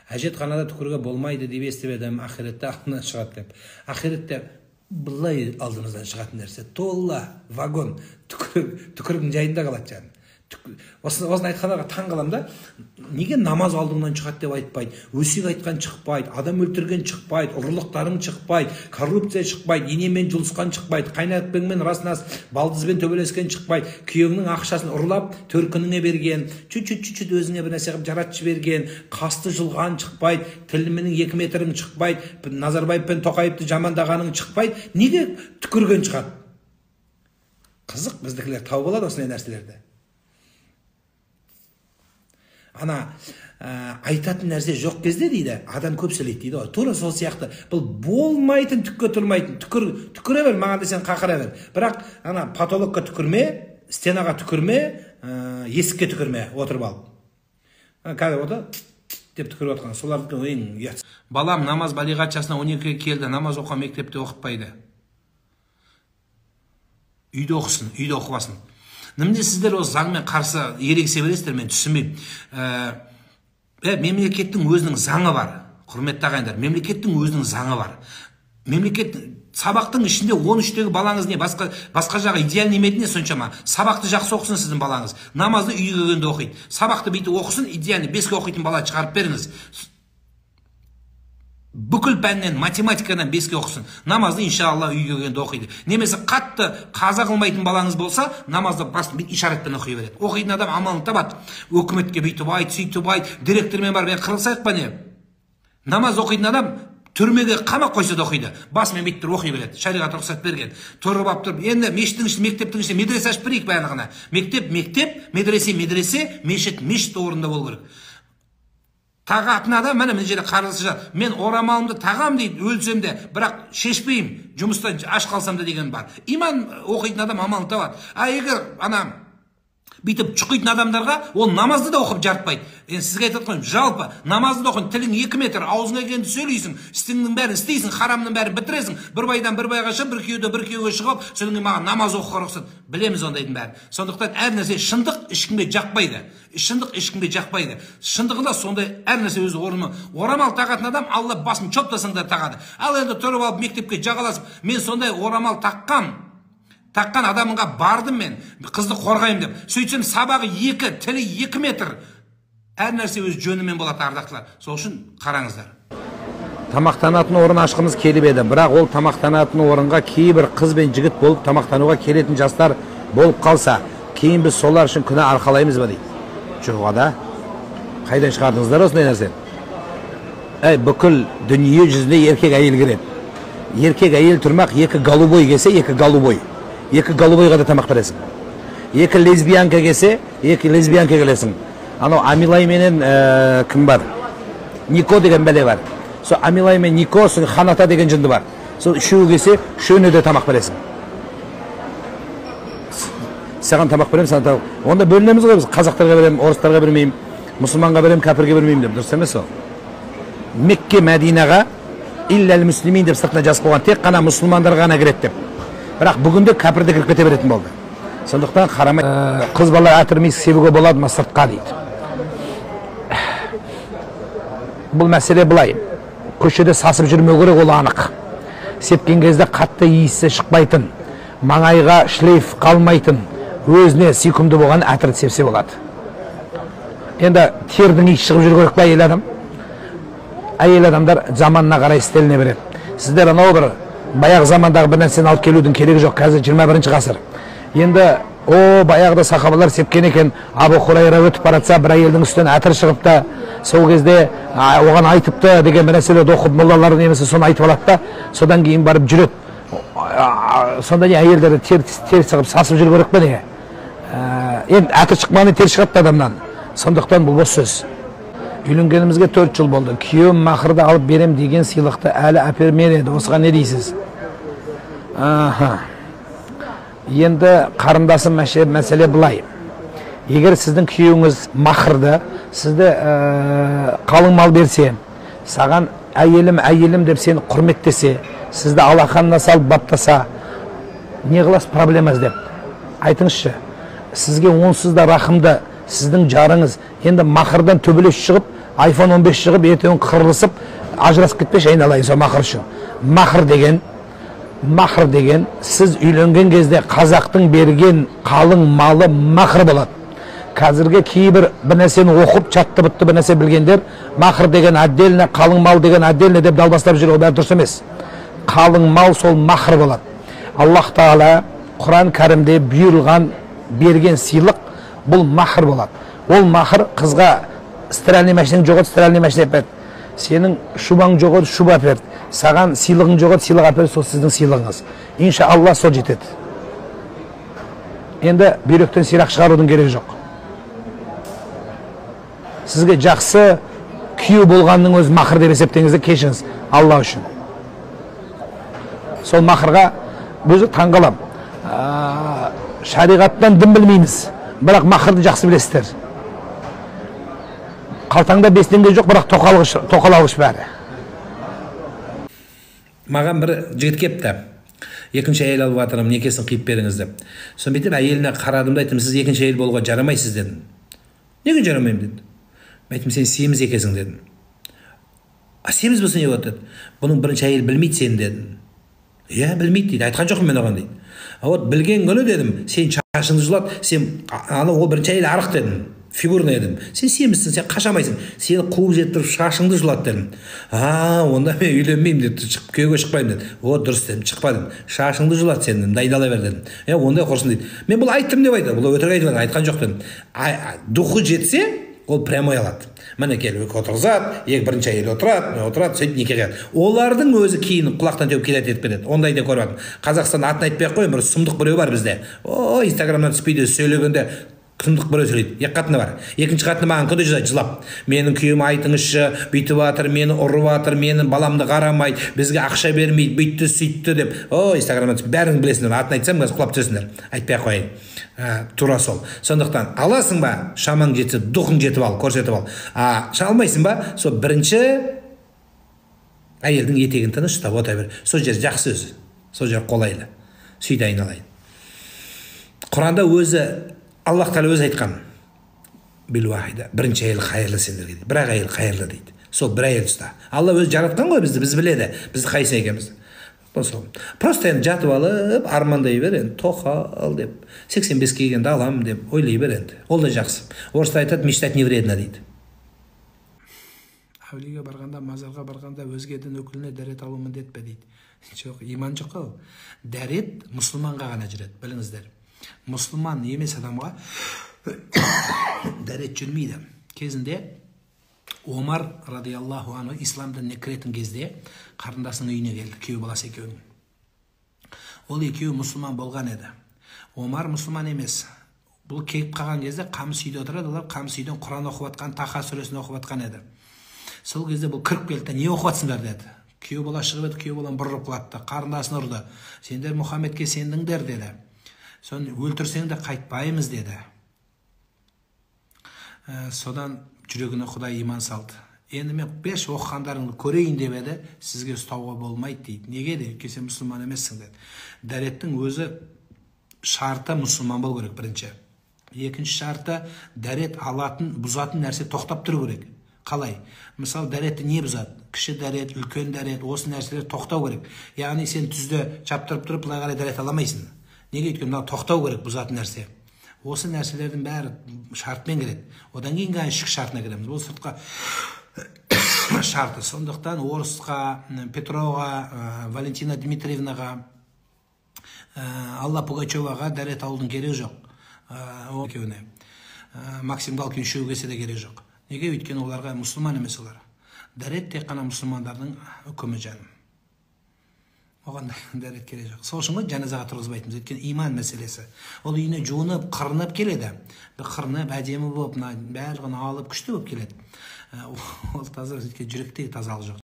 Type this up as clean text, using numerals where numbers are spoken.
Әжетханада түкірге болмайды деп естіп едім, ақиретте алдынан шығады деп. Ақиретте былай алдымыздан шығатын нәрсе, толла, вагон, түкірдің жайында қалады жаным. Осыны айтқандарға таң қалам да, неге намаз алдымнан шығады деп айтпайды, өсек айтқан шықпайды, адам өлтірген шықпайды, ұрлықтарың шықпайды, коррупция шықпайды, енемен жұлысқан шықпайды, қайнатпенмен раснас балдызбен төбелескен шықпайды, күйеуіңнің ақшасын ұрлап төркініңе берген, чүт өзіңе бір нәрсе қылып жаратып жіберген, қасты жылған шықпайды, тіліменің 2 метрің шықпайды, Назарбаев пен Тоқаевты жамандағаның шықпайды, неге түкірген шығады? Қызық, біздікілер тауып алады осындай нәрселерді. Ана айтатын нәрсе жоқ кезде дейді, адам көп сөйлейді дейді ғой. Тура сол сияқты. Бұл болмайтын, түкке тұрмайтын. Түкіре бер, маған десең қақыра бер. Бірақ ана потолокқа түкірме, стенаға түкірме, есікке түкірме, отырып алып. Қазір ода деп түкіріп отқан. Солардың ең ұят. Балам намаз балиғат жасына 12-ге келді, намаз оқыған мектепте оқытпайды. Үйде оқысын, үйде оқыбасын. Немде сіздер осы заңмен қарсы ерекше бересіздер, мен түсінбеймін. Мемлекеттің өзінің заңы бар. Құрметті ағайындар, мемлекеттің өзінің заңы бар. Мемлекет сабақтың ішінде 13-тегі балаңыз не басқа жағы идеальный емеді не соншама. Сабақты жақсы оқысын сіздің балаңыз. Намазды үйге келгенде оқиды. Сабақты бүйтіп оқысын, идеальный 5-ге оқитын бала шығарып беріңіз. Бүкіл пәннен, математикадан 5-ге оқысын. Намазды иншалла үйге келгенде оқиды. Немесе қатты қаза қылмайтын балаңыз болса, намазды басын ишаратпен оқи береді. Оқитын адам амалын табады. Өкіметке бүйтіп айт, сөйтіп айт, директормен барып, мен қырылсайық па не? Намаз оқитын адам түрмеге қамап қойса да оқиды. Басымен бүйтіп оқи береді. Шариғат рұқсат берген. Тұрып алып тұрып, енді мешіттің ішінде, мектептің ішінде медресе ашып берейік баянағына. Мектеп, медресе, мешіт орында болу керек. Тағатына да, міне жерде қарғысы жат. Мен орамалымды тағам дейді, өлсем де, бірақ шешпеймін, жұмыстан аш қалсам да деген бар. Иман оқитын адам амалын табады. Егер ана бүйтіп шұқитын адамдарға ол намазды да оқып жарытпайды. Енді сізге айтып қоймын, жалпы намазды да оқын, тілің 2 метр, аузыңа келгенде сөйлейсің, істіңнің бәрін істейсің, харамның бәрін бітіресің, бір байдан бір байға шығып, бір күйеуге шығып, содан кейін маған намаз оқуға рұқсат. Білеміз ондайдың бәрін. Сондықтан әр нәрсе шындық ешкімге жақпайды. Шындығында сондай әр нәрсе өз орны. Орамал тағатын адам Алла басын чоптасаң да тағады. Ал енді тұрып алып мектепке жағаласып, мен сондай орамал таққан адамға бардым мен, қызды қорғаймын деп. Сөйтсем сабағы 2, тілі 2 метр. Әр нәрсе өз жөнімен болады, ардақтылар. Сол үшін қараңыздар. Тамақтанатын орын ашқымыз келіп еді, бірақ ол тамақтанатын орынға кейбір қыз бен жігіт болып тамақтануға келетін жастар болып қалса, кейін біз солар үшін күнә арқалаймыз ба дейді. Жоға да. Қайдан шығардыңыздар осындай нәрсе? Бүкіл дүние жүзінде еркек әйел кіреді. Еркек әйел тұрмақ 2 голубой келсе, 2 голубой. 2 голубойға да тамақ бересің. 2 лесбиянка келсе, 2 лесбиянка келесің. Анау Амилай менен кім бар? Нико деген бәле бар. Сол Амилай мен Нико, сол Ханата деген жынды бар. Сол үшеуі келсе, үшеуіне де тамақ бересің. Саған тамақ беремін, саған тамақ. Онда бөлінеміз ғой біз. Қазақтарға беремін, орыстарға бермеймін, мұсылманға беремін, кәпірге бермеймін деп. Дұрыс емес ол. Мекке, Мәдинаға илләл муслимин деп сыртына жазып қойған, тек қана мұсылмандар ғана кіреді деп. Бірақ бүгінде кәпірді кіріп кете беретін болды. Сондықтан қарамай, қыз бала әтірмейсіз себуге болады ма сыртқа дейді. Бұл мәселе былай. Көшеде сасып жүрмеу керек, ол анық. Сепкен кезде қатты иісі шықпайтын, маңайға шлейф қалмайтын, өзіне сүйкімді болған әтірді сепсе болады. Енді тердің иісі шығып жүру керек па әйел адам? Әйел адамдар заманына қарай істеліне береді. Сіздер анау бір баяғы замандағы бір нәрсені алып келудің керегі жоқ, қазір 21 ғасыр. Енді баяғыда сахабалар сепкен екен, Абу Хурайра өтіп баратса, бір әйелдің үстінен әтір шығыпты, сол кезде оған айтыпты деген бір нәрселерді оқып, моллалар немесе соны айтып алады да, содан кейін барып жүреді. Сонда не әйелдерді тер шығып сасып жүру керек пе не? Енді әтір шықмағаны тер шығыпты адамнан. Сондықтан бұл бос сөз. Үйленгенімізге 4 жыл болды. Күйеуім мақырды алып берем деген сыйлықты әлі әпермеді. Осыған не дейсіз? Енді қарындасым мәселе былай. Егер сіздің күйеуіңіз мақырды, сізді қалың мал берсе, саған әйелім деп сені құрметтесе, сізді алақанына салып баптаса, не қыласыз проблемаз деп. Айтыңызшы, сізге онсыз да рахымды сіздің жарыңыз, енді мақырдан төбелес шығып, iPhone 15 шығып, ертең қырылысып, ажырасып кетпеш, айналайын сол махр үшін. Махр деген сіз үйленген кезде қазақтың берген қалың малы махр болады. Қазірге кейбір бір нәрсені оқып, чатты бұтты бір нәрсе білгендер, махр деген отдельно, қалың мал деген отдельно деп далбастап жүр, ол бәрі дұрыс емес. Қалың мал сол махр болады. Аллах Тағала Құран Кәрімде бұйырылған берген сыйлық бұл махр болады. Ол махр қызға стиральный машинаң жоқ еді, стиральный машина әперді. Сенің шубаң жоқ еді, шуба әперді. Саған сыйлығың жоқ еді, сыйлық әперді, сол сіздің сыйлығыңыз. Иншалла сол жетеді. Енді бүйректен сирақ шығарудың керегі жоқ. Сізге жақсы күйеу болғанның өз махр деп есептеңізді, кешіңіз Алла үшін. Сол махрға өзі таңғалам. Шариғаттан дым білмейміз, бірақ махрды жақсы білесіздер. Қалтаңда 5 теңге жоқ, бірақ тоқалағыш бәрі. Маған бір жігіт кепті. Екінші әйел алып жатырмын, некесін қиып беріңіз деп. Соны бүйтіп әйеліне қарадым да айттым, сіз екінші әйел болуға жарамайсыз дедім. Неге жарамаймын деді. Айттым, сен семіз екесің дедім. Семіз болса не болады деді. Бұның бірінші әйел білмейді сені дедім. Иә, білмейді дейді. Айтқан жоқпын мен оған дейді. Білген күні дедім, сен шашыңды жұлады, сен ол бірінші әйел арық дедім. Фигурный едім. Сен семізсің, сен қашамайсың. Сені қуып жеттіріп шашыңды жұлады дедім. Онда мен үйленмеймін деді, күйеуге шықпаймын деді. Дұрыс дедім, шықпа дедім. Шашыңды жұлады сен дедім, дайдала бер дедім. Ондай құрсын дейді. Мен бұл айттым деп айтты. Бұл өтірік айтып айтқан жоқ дедім. Духы жетсе, ол прямой алады. Міне келіп отырғызады, бірінші әйел отырады, сөйтіп неке қияды. Олардың өзі кейін құлақтан теуіп келеді етіп кетеді. Ондай да көріп жатырмын. Қазақстанда атын айтпай ақ қойын, бір сұмдық біреу бар бізде. Инстаграмнан түспейді, сөйлегенде сұмдық біреу сөйлейді. Екі қатыны бар. Екінші қатыны маған күнде жазады, жылап. Менің күйеуім айтыңызшы, бүйтіп жатыр, мені ұрып жатыр, менің баламды қарамайды, бізге ақша бермейді, бүйтті, сөйтті деп. Инстаграмнан бәрің білесіңдер, атын айтсам, құлап түсесіңдер. Айтпай ақ қойын. Тура сол. Сондықтан аласың ба, шамаң жетсе, дұқың жетіп ал, көрсетіп ал. Шалмайсың ба, сол бірінші әйелдің етегін тыныш ұстап ота бер. Сол жер жақсы өзі, сол жер қолайлы. Сөйте айналайын. Құранда өзі Аллах Тағала өзі айтқан. Біл-уахида, бірінші әйел қайырлы сендерге дейді. Бірақ әйел қайырлы дейді. Сол бір әйел ұста. Алла өзі жаратқан ғой бізді, біз біледі. Бізді қайсы екенбіз. Просто енді жатып алып, армандай бер енді, тоқал деп, 85 келгенде алам деп ойлай бер енді. Ол да жақсы. Орыста айтады, мечтать не вредно дейді. Әулиеге барғанда, мазарға барғанда өзге дін өкіліне дәрет алу міндет пе дейді. Жоқ, иман жоқ қой. Дәрет мұсылманға ғана жүреді, біліңіздер. Мұсылман емес адамға дәрет жүрмейді. Кезінде Омар радиаллаху анху ислам дініне кіретін кезде қарындасының үйіне келді, күйеу баласы екеуінің. Ол екеуі мұсылман болған еді. Омар мұсылман емес. Бұл келіп қалған кезде қамыс үйде отырады, олар қамыс үйден Құран оқып жатқан, Таха сүресін оқып жатқан еді. Сол кезде бұл кіріп келді, не оқып жатсыңдар деді. Күйеу бала шығып еді, күйеу балам бұрып қалды, қарындасын ұрды. Сендер Мұхаммедке сендіңдер деді. Соны өлтірсең де қайтпаймыз деді. Содан жүрегіне Құдай иман салды. Енді мен 5 оқығандарыңды көрейін деп еді, сізге ұстауға болмайды дейді. Неге де? Сен мұсылман емессің деді. Дәреттің өзі шарты мұсылман болу керек бірінші. Екінші шарты дәрет алатын, бұзатын нәрсе тоқтап тұру керек. Қалай? Мысалы, дәретті не бұзады? Кіші дәрет, үлкен дәрет, осы нәрселер тоқтау керек. Яғни сен түзді чаптырып тұрып, былай қарай дәрет аламайсың. Неге өйткені тоқтау керек бұзатын нәрсе. Осы нәрселердің бәрі шартымен келеді. Одан кейін ғана ішкі шартына келеміз. Бұл сыртқа шарты. Сондықтан Орысқа, Петровға, Валентина Дмитриевнаға, Алла Пугачеваға дәрет алудың керегі жоқ. Максим Галкин үшеуі келсе де керегі жоқ. Неге? Өйткені оларға мұсылман емес олар. Дәрет тек қана мұсылмандардың үкімі жаным. Оған дәрет керек жоқ. Сол үшін ғой жаназаға тұрғызбайтынбыз. Өйткені иман мәселесі. Ол үйіне жуынып, қырынып келеді. Қырынып, әдемі болып, барлығын алып күшті болып келеді. Ол таза, өйткені жүректегі тазалық жоқ.